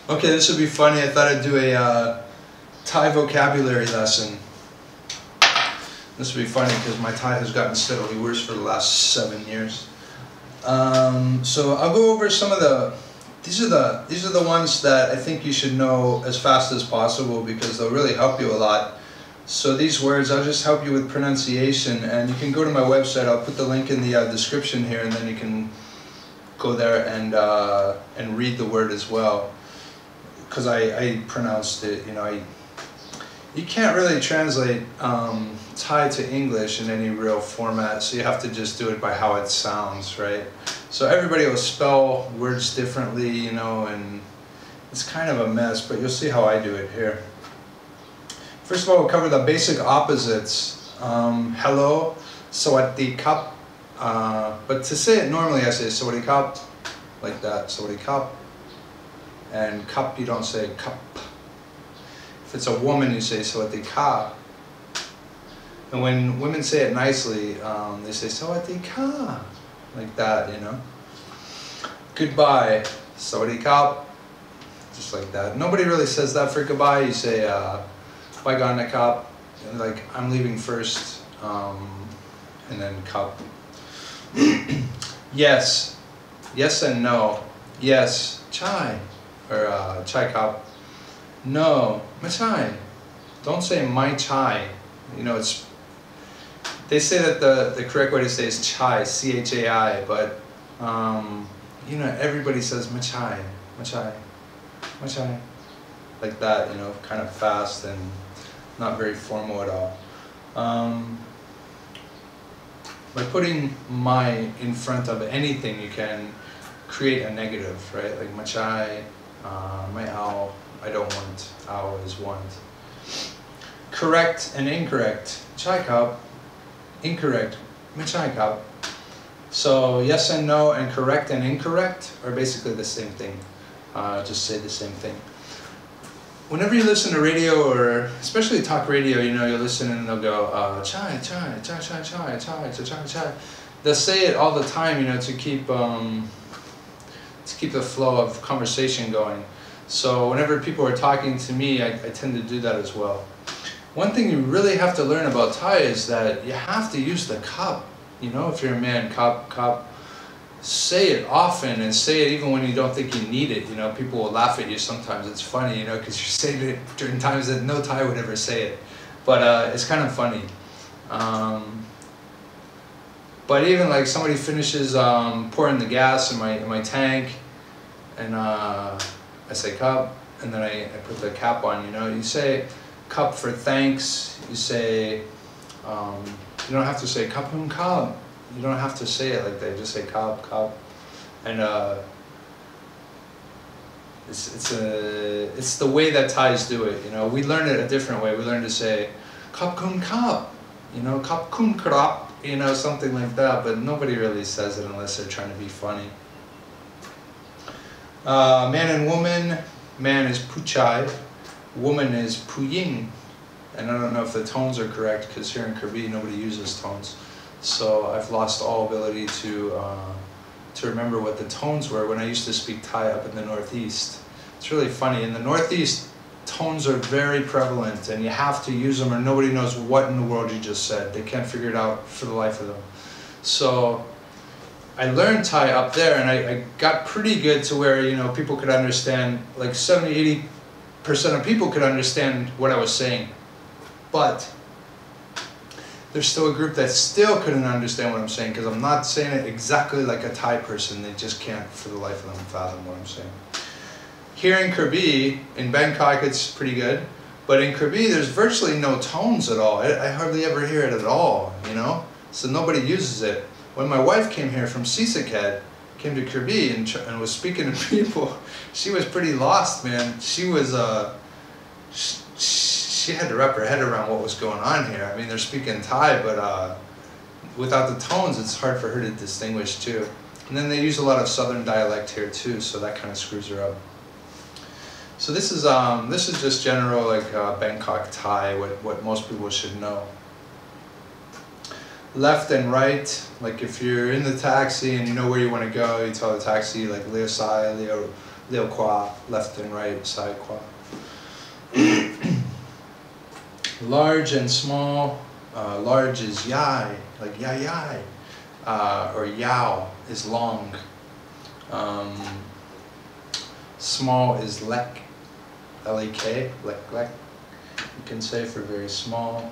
Okay, this would be funny. I thought I'd do a Thai vocabulary lesson. This would be funny because my Thai has gotten steadily worse for the last 7 years. So I'll go over some of these are the ones that I think you should know as fast as possible because they'll really help you a lot. So these words, I'll just help you with pronunciation, and you can go to my website. I'll put the link in the description here, and then you can go there and read the word as well. Because I pronounced it, you know, you can't really translate Thai to English in any real format, so you have to just do it by how it sounds, right? So everybody will spell words differently, you know, and it's kind of a mess, but you'll see how I do it here. First of all, we'll cover the basic opposites. Hello, sawadee kap. But to say it normally, I say sawadee kap, like that, sawadee kap. And cup, you don't say cup. If it's a woman, you say sawadee ka. And when women say it nicely, they say sawadee ka, like that, you know. Goodbye, sawadee ka, just like that. Nobody really says that for goodbye. You say bye gone kap, like I'm leaving first, and then cup. Yes, yes and no. Yes, chai. Or chai cup. No, my chai. Don't say my chai. You know, they say that the correct way to say is chai, C-H-A-I, but you know, everybody says my chai, my chai, my chai, like that, you know, kind of fast and not very formal at all. By putting my in front of anything, you can create a negative, right? Like my chai, my owl, I don't want, owl is want. Correct and incorrect, chai cup, incorrect, my chai cup. So yes and no and correct and incorrect are basically the same thing. Just say the same thing. Whenever you listen to radio, or especially talk radio, you know, you'll listen and they'll go, chai, chai, chai, chai, chai, chai, chai, chai. They'll say it all the time, you know, to keep the flow of conversation going. So whenever people are talking to me, I tend to do that as well. One thing you really have to learn about Thai is that you have to use the cup. You know, if you're a man, cup, cup. Say it often, and say it even when you don't think you need it. You know, people will laugh at you sometimes. It's funny, you know, because you're saying it during times that no Thai would ever say it. But it's kind of funny. But even like somebody finishes pouring the gas in my tank, and I say cup, and then I put the cap on, you know. You say cup for thanks. You say, you don't have to say cup and cup. You don't have to say it like that. Just say cup, cup. And it's the way that Thais do it, you know. We learn it a different way. We learn to say cup kun cup, you know, cup kun krop, you know, something like that. But nobody really says it unless they're trying to be funny. Man and woman. Man is puchai, woman is puying. And I don't know if the tones are correct because here in Krabi nobody uses tones. So I've lost all ability to remember what the tones were when I used to speak Thai up in the Northeast. It's really funny. In the Northeast, tones are very prevalent and you have to use them or nobody knows what in the world you just said. They can't figure it out for the life of them. So I learned Thai up there, and I got pretty good to where, you know, people could understand, like 70-80% of people could understand what I was saying. But there's still a group that still couldn't understand what I'm saying because I'm not saying it exactly like a Thai person. They just can't for the life of them fathom what I'm saying. Here in Krabi, in Bangkok, it's pretty good. But in Krabi, there's virtually no tones at all. I hardly ever hear it at all, you know? So nobody uses it. When my wife came here from Sisaket, came to Krabi and was speaking to people, she was pretty lost, man. She was, she had to wrap her head around what was going on here. I mean, they're speaking Thai, but without the tones, it's hard for her to distinguish too. And then they use a lot of Southern dialect here too, so that kind of screws her up. So this is just general like Bangkok Thai, what most people should know. Left and right, like if you're in the taxi and you know where you want to go, you tell the taxi like leo sai, leo qua, left and right, sai qua. Large and small. Large is yai, like yai yai, or yao is long. Small is lek, L-E-K, lek lek. You can say for very small.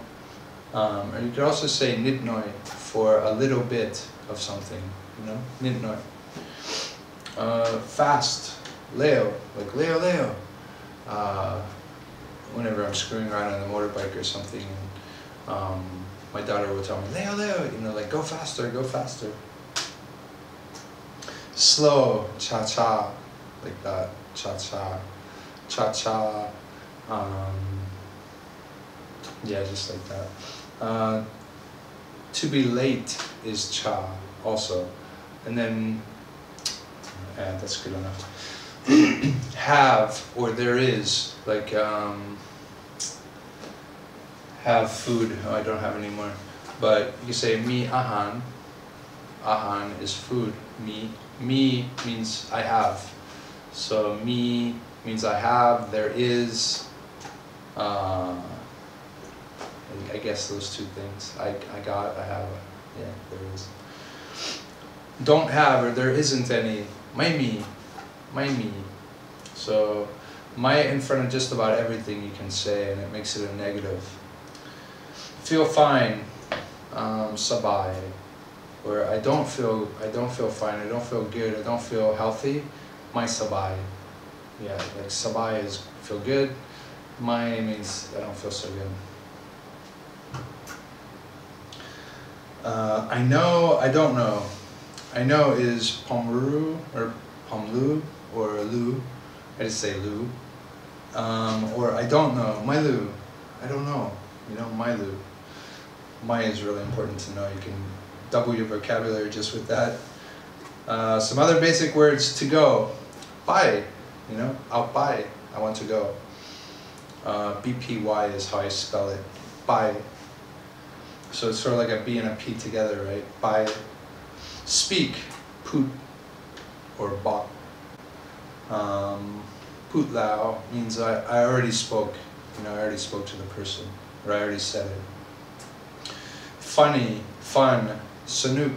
Or you could also say nitnoi for a little bit of something, you know, nitnoi. Fast, leo, like leo leo. Whenever I'm screwing around on the motorbike or something, and, my daughter will tell me, leo leo, you know, like go faster, go faster. Slow, cha cha, like that, cha cha, cha cha. Yeah, just like that. To be late is cha also, and then yeah, that's good enough. Have or there is, like have food. Oh, I don't have any more, but you can say mi ahan. Ahan is food. Mi means I have. So mi means I have. There is. I guess those two things. I got, I have, yeah, there is. Don't have or there isn't any. Mai mi. So, mai in front of just about everything you can say, and it makes it a negative. Feel fine, sabai. Or I don't feel fine, I don't feel good, I don't feel healthy. Mai sabai. Yeah, like sabai is feel good. Mai means I don't feel so good. I know, I don't know. I know is pomru or pomlu or lu. I just say lu. Or I don't know, my lu. I don't know, you know, my lu. My is really important to know. You can double your vocabulary just with that. Some other basic words to go. Bye, you know, I'll buy. I want to go. BPY is how I spell it. Bye. So it's sort of like a B and a P together, right? Bye. Speak. Put or bok. Put lao means I already spoke. You know, I already spoke to the person, or I already said it. Funny, fun, sanuk,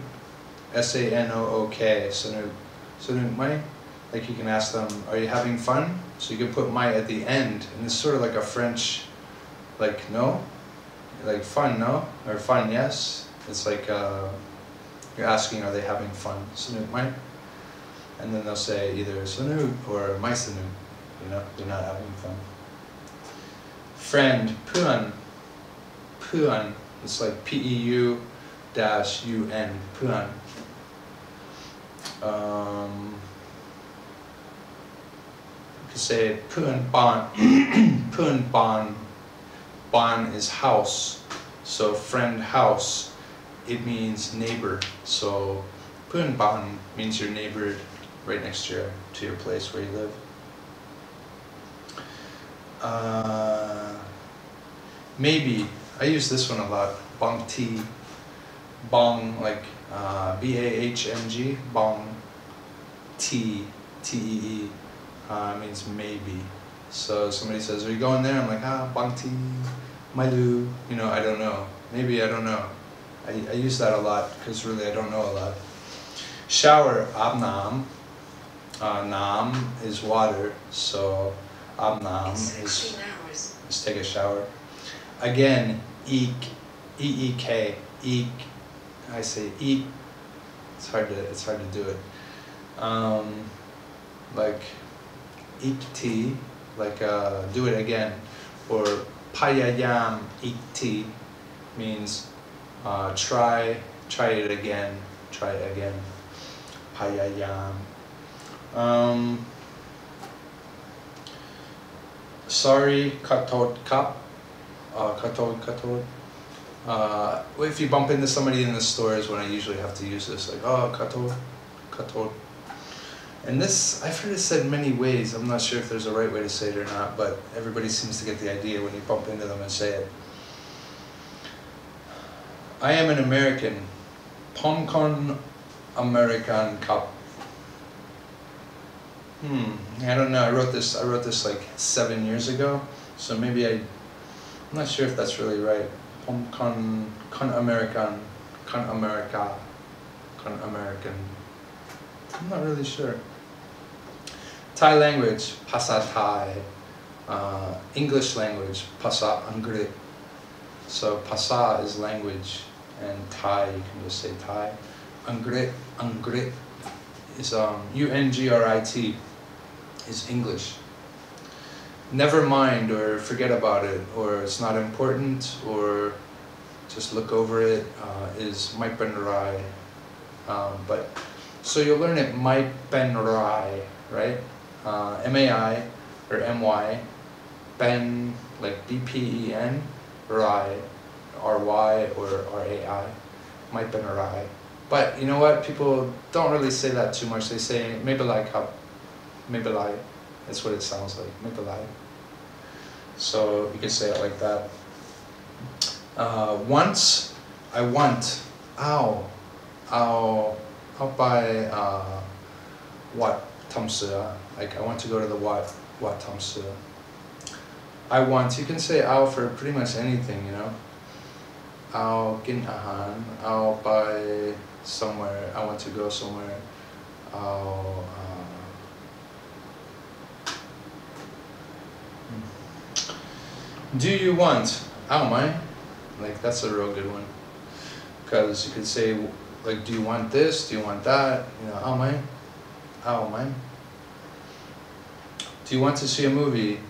S-A-N-O-O-K, sanuk. Sanuk mai, like you can ask them, are you having fun? So you can put mai at the end, and it's sort of like a French, like no, like fun no, or fun yes. It's like you're asking, are they having fun? Sanuk mai, and then they'll say either sanuk or mai sanuk. You know, they're not having fun. Friend, puan, puan. It's like P-E-U-U-N, puan. You could say puan ban, puan ban. Ban is house, so friend house. It means neighbor. So puan ban means your neighbor right next to your place where you live. Maybe. I use this one a lot. Bong ti. Bong, like B-A-H-N-G. Bong ti. T-E-E. Means maybe. So somebody says, are you going there? I'm like, bong ti. Mailu. You know, I don't know. Maybe I don't know. I use that a lot because really I don't know a lot. Shower, abnam. Nam is water. So abnam is take a shower. Again, eek, E-E-K, eek. I say eek. It's hard to do it. Like eek-ti, like do it again. Or payayam eek-ti means try it again, try it again. Payayam. Sorry, katot kap. Katot. If you bump into somebody in the store is when I usually have to use this, like, katot. And this, I've heard it said many ways. I'm not sure if there's a right way to say it or not, but everybody seems to get the idea when you bump into them and say it. I am an American. Pomcon American Cup. I don't know. I wrote this like 7 years ago, so maybe I'm not sure if that's really right. Pomcon American, con America, con American. I'm not really sure. Thai language, Pasa Thai. English language, Pasa Angrit. So Pasa is language, and Thai, you can just say Thai. Angrit is UNGRIT is English. Never mind or forget about it, or it's not important, or just look over it, is Mike Ben Rai. But so you'll learn it Mike Ben Rai, right? M-A-I or M-Y, Ben, like B-P-E-N, Rai, R-Y or R-A-I, Mike Ben Rai. But you know what? People don't really say that too much. They say Mebelai Cup, Mebelai. That's what it sounds like, Mebelai. So you can say it like that. Once, I want, ow, I'll buy Wat Tamsua. Like I want to go to the Wat Tamsua. I want, you can say ow for pretty much anything, you know. I'll gin ahan, I'll buy somewhere, I want to go somewhere. Do you want? Ow my. Like that's a real good one. Because you could say like, do you want this? Do you want that? You know, ow my. Ow my. Do you want to see a movie?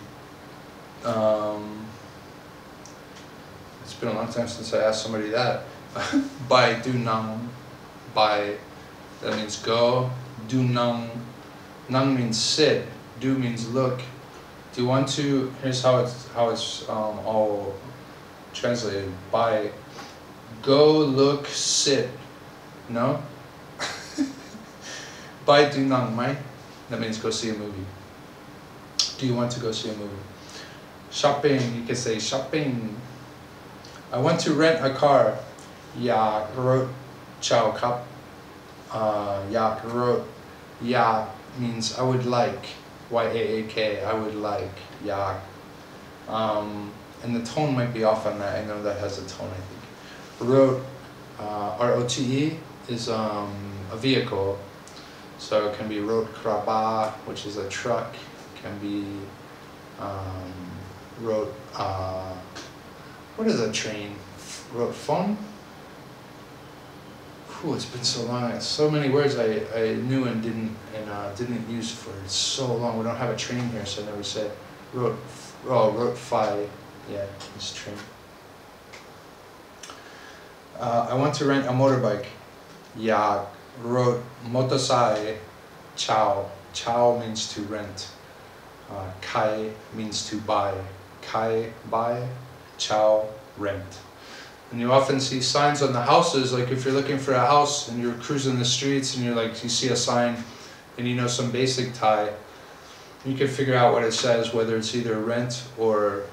It's been a long time since I asked somebody that. By do nang. By, that means go. Do nang. Nang means sit. Do means look. Do you want to? Here's how it's all translated. By, go, look, sit. No. By do nang mai. That means go see a movie. Do you want to go see a movie? Shopping, you can say shopping. I want to rent a car. Ya rot chow cup. Ya rot. Ya means I would like. Y-A-A-K, I would like. Ya. And the tone might be off on that. I know that has a tone, I think. Rot, R-O-T-E, is a vehicle. So it can be rot kraba, which is a truck. It can be rot, what is a train? Rot phone? Whew, it's been so long. So many words I knew and didn't use for so long. We don't have a train here, so I never said. Rot fi. Yeah, it's train. I want to rent a motorbike. Ya rot motorsai chow. Chow means to rent. Kai means to buy. Kai, buy. Chow, rent. And you often see signs on the houses, like if you're looking for a house and you're cruising the streets and you see a sign and you know some basic Thai, you can figure out what it says, whether it's either rent or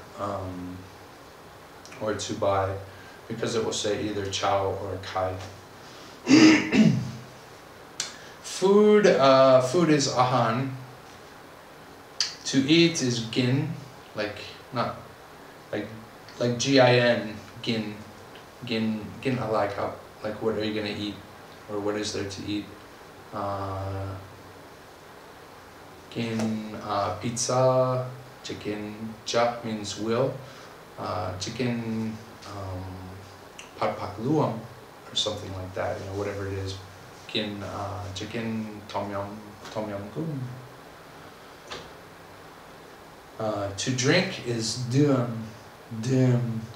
to buy, because it will say either chow or kai. Food is ahan. To eat is gin, like G-I-N, gin. Gin alaka, like what are you gonna eat, or what is there to eat? Gin pizza, chicken chop means will, chicken pat pak luam or something like that, you know, whatever it is. Gin chicken tom yum goong. To drink is dum,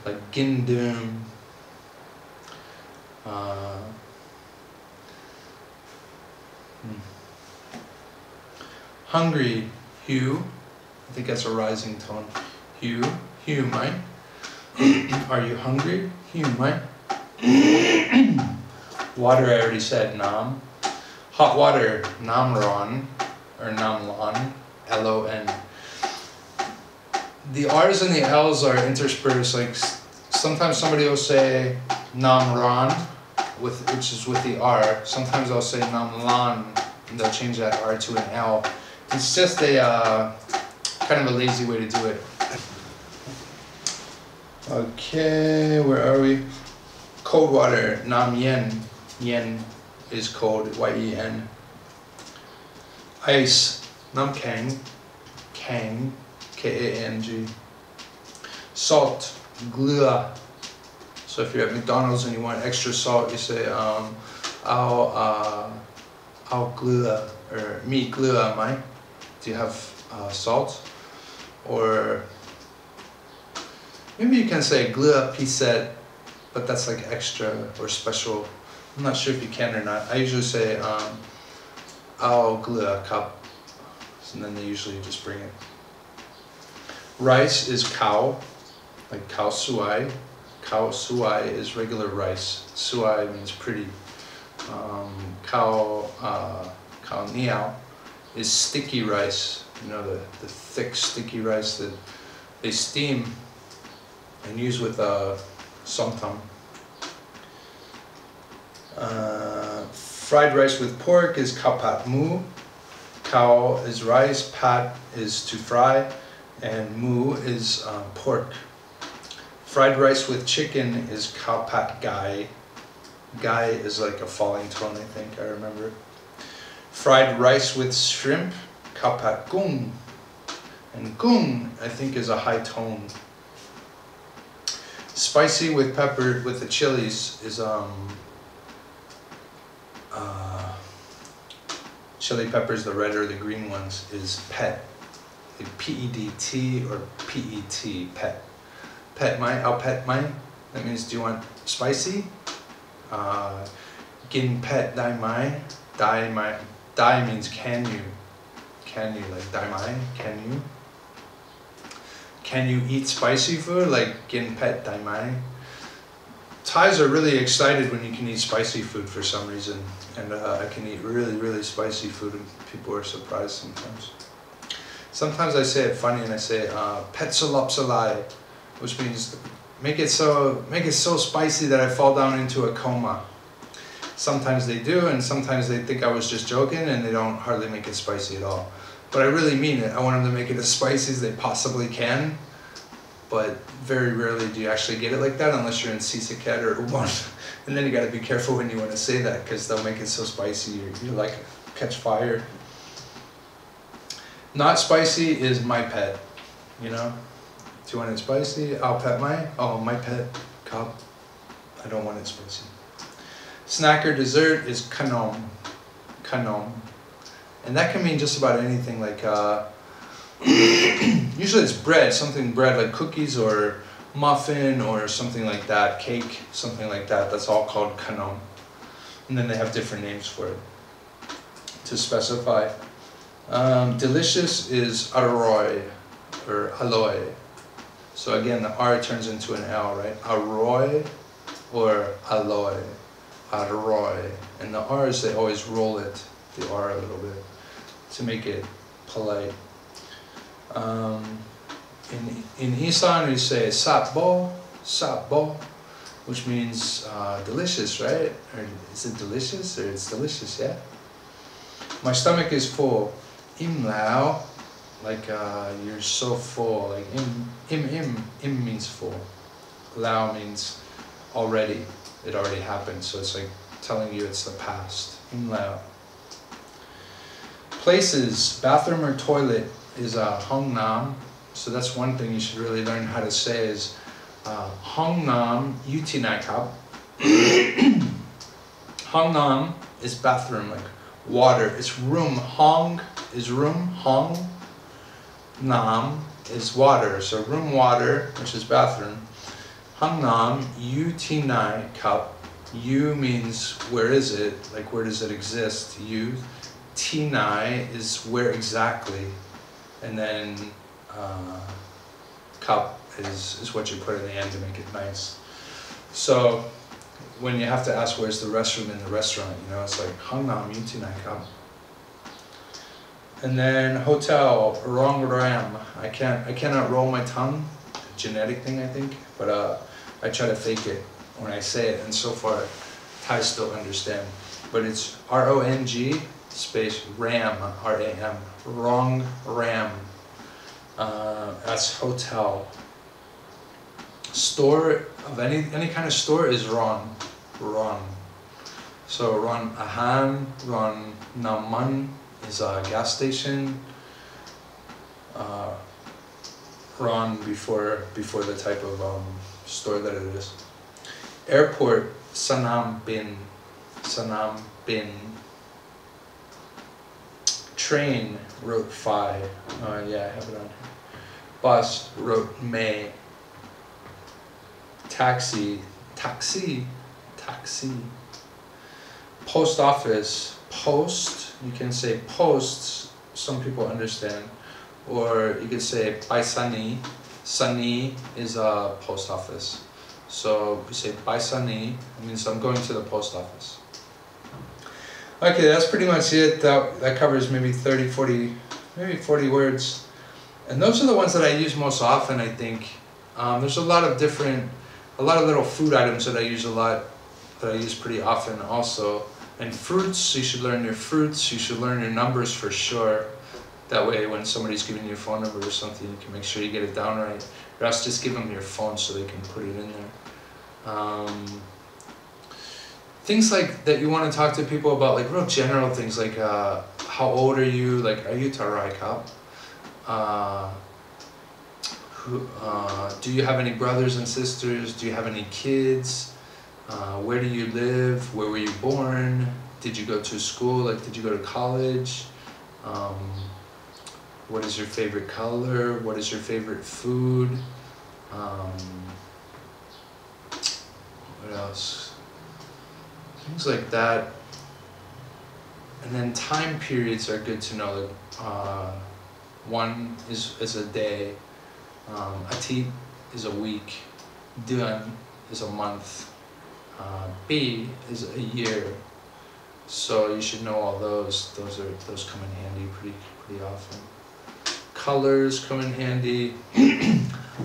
like gin dum. Hungry, Hugh. I think that's a rising tone. Hugh, mine. Are you hungry? Hugh, mine. Water, I already said, nam. Hot water, namron, or namlon, L-O-N. The R's and the L's are interspersed, like Sometimes somebody will say nam ran, which is with the R. Sometimes I'll say nam lan, and they'll change that R to an L. It's just a kind of a lazy way to do it. Okay, where are we? Cold water, nam yen. Yen is cold, Y-E-N. Ice, nam kang. Kang, K-A-N-G. Salt, glua. So if you're at McDonald's and you want extra salt, you say ao glua, or mi glua mai. Do you have salt? Or maybe you can say glua piset, but that's like extra or special. I'm not sure if you can or not. I usually say ao glua cup, and then they usually just bring it. Rice is cow, like cow suai. Cow suai is regular rice. Suai means pretty. Cow niao is sticky rice. You know, the thick sticky rice that they steam and use with somtam. Fried rice with pork is cow pat mu. Cow is rice, pat is to fry, and mu is pork. Fried rice with chicken is cow pat gai. Gai is like a falling tone, I think, I remember. Fried rice with shrimp, cow pat gung. And gung, I think, is a high tone. Spicy with pepper, with the chilies, is chili peppers, the red or the green ones, is pet. Like P-E-D-T or P-E-T, pet. Pet mai, I'll pet mai. That means, do you want spicy? Gin pet dai mai. Dai mai. Dai means can you. Can you, like dai mai, can you? Can you eat spicy food? Like gin pet dai mai. Thais are really excited when you can eat spicy food for some reason. And I can eat really, really spicy food and people are surprised sometimes. Sometimes I say it funny and I say petsalopsalai, which means make it so spicy that I fall down into a coma. Sometimes they do, and sometimes they think I was just joking and they don't hardly make it spicy at all. But I really mean it. I want them to make it as spicy as they possibly can. But very rarely do you actually get it like that unless you're in Sisaket or Ubon. And then you gotta be careful when you want to say that because they'll make it so spicy you like catch fire. Not spicy is my pet, you know? Do you want it spicy? I'll pet my, oh, my pet, cup. I don't want it spicy. Snack or dessert is kanom, kanom. And that can mean just about anything like, usually it's bread, something bread like cookies or muffin or something like that, cake, something like that. That's all called kanom. And then they have different names for it to specify. Delicious is aroy or aloy. So again, the R turns into an L, right? Aroy or aloy, aroy. And the R's, they always roll it, the R a little bit, to make it polite. In Isan we say sapbo, sapbo, which means delicious, right? Or is it delicious? Or it's delicious, yeah? My stomach is full. Im lao, like you're so full. Like im means full. Lao means already. It already happened. So it's like telling you it's the past. Im lao. Places, bathroom or toilet is hong nam. So that's one thing you should really learn how to say is hong nam utinai kap. Hong nam is bathroom, like water. It's room. Hong is room. Hong nam is water. So room water, which is bathroom. Hong nam utinai kap. U means where is it? Like where does it exist? U. Tinai is where exactly. And then cup is what you put in the end to make it nice. So when you have to ask where's the restroom in the restaurant, you know, it's like Hangnam Yutinai Cup. And then hotel, wrong ram. I cannot roll my tongue. Genetic thing, I think. But I try to fake it when I say it, and so far Thai still understand. But it's R-O-N-G space RAM, R-A-M, wrong ram. That's hotel. Store of any kind of store is wrong. So Ron Ahan, Ron Naman is a gas station. Ron before the type of store that it is. Airport, Sanam Bin. Train, wrote Phi. Yeah, I have it on here. Bus, wrote May. Taxi. Post office, post, you can say posts, some people understand. Or you could say Paisani. Sani is a post office. So we say Paisani, it means I'm going to the post office. Okay, that's pretty much it. That covers maybe 30, 40, maybe 40 words. And those are the ones that I use most often, I think. There's a lot of little food items that I use a lot, that I use pretty often also. And fruits, you should learn your fruits, you should learn your numbers for sure. That way when somebody's giving you a phone number or something, you can make sure you get it down right. Or else just give them your phone so they can put it in there. Things like that you want to talk to people about, like real general things like how old are you, like are you Tarai Kap? Do you have any brothers and sisters? Do you have any kids? Where do you live? Where were you born? Did you go to school? Like, did you go to college? What is your favorite color? What is your favorite food? What else? Things like that. And then time periods are good to know. Like, one is a day. Atit is a week. Duan is a month. B is a year. So you should know all those. Those come in handy pretty often. Colors come in handy.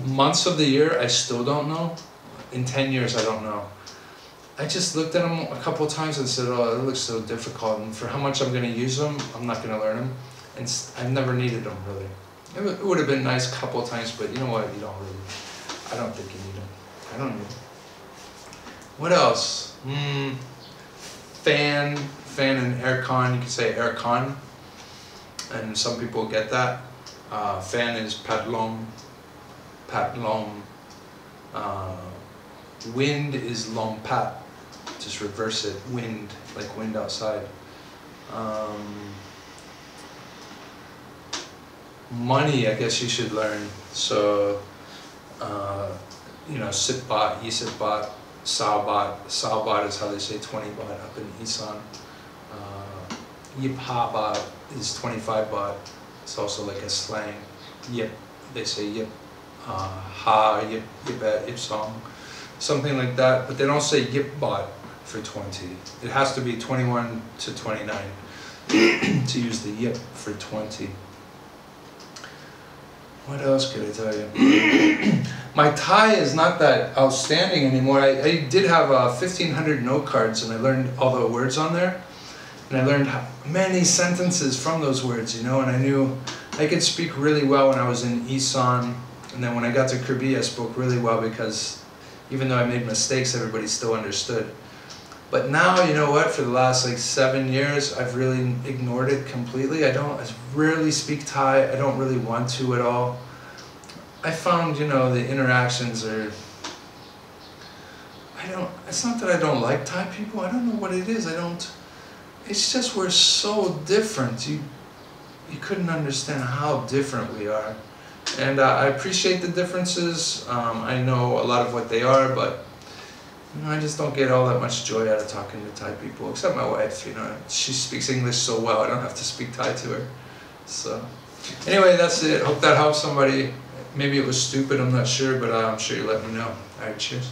Months of the year I still don't know. In 10 years I don't know. I just looked at them a couple of times and said, oh, it looks so difficult, and for how much I'm going to use them, I'm not going to learn them. And I've never needed them really. It would have been nice a couple of times, but you know what? You don't really. I don't think you need them. I don't need them. What else? Fan and aircon. You can say aircon, and some people get that. Fan is padlom. Wind is lompat. Just reverse it. Wind, like wind outside. Money, I guess you should learn. So, you know, sit baht, yisit baht, sao baht. Sao baht is how they say 20 baht up in Isan. Yip ha baht is 25 baht. It's also like a slang. Yip, they say yip. Ha, yip, yip song. Something like that. But they don't say yip baht for 20. It has to be 21 to 29 to use the yip for 20. What else could I tell you? My Thai is not that outstanding anymore. I did have 1,500 note cards, and I learned all the words on there. And I learned many sentences from those words, you know, and I knew I could speak really well when I was in Isan. And then when I got to Krabi, I spoke really well because even though I made mistakes, everybody still understood. But now, you know what, for the last like 7 years, I've really ignored it completely. I rarely speak Thai. I don't really want to at all. I found, you know, the interactions are, it's not that I don't like Thai people. I don't know what it is. It's just we're so different. You couldn't understand how different we are. And I appreciate the differences. I know a lot of what they are, but you know, I just don't get all that much joy out of talking to Thai people, except my wife. You know, she speaks English so well, I don't have to speak Thai to her. So, anyway, that's it. Hope that helps somebody. Maybe it was stupid, I'm not sure, but I'm sure you let me know. All right, cheers.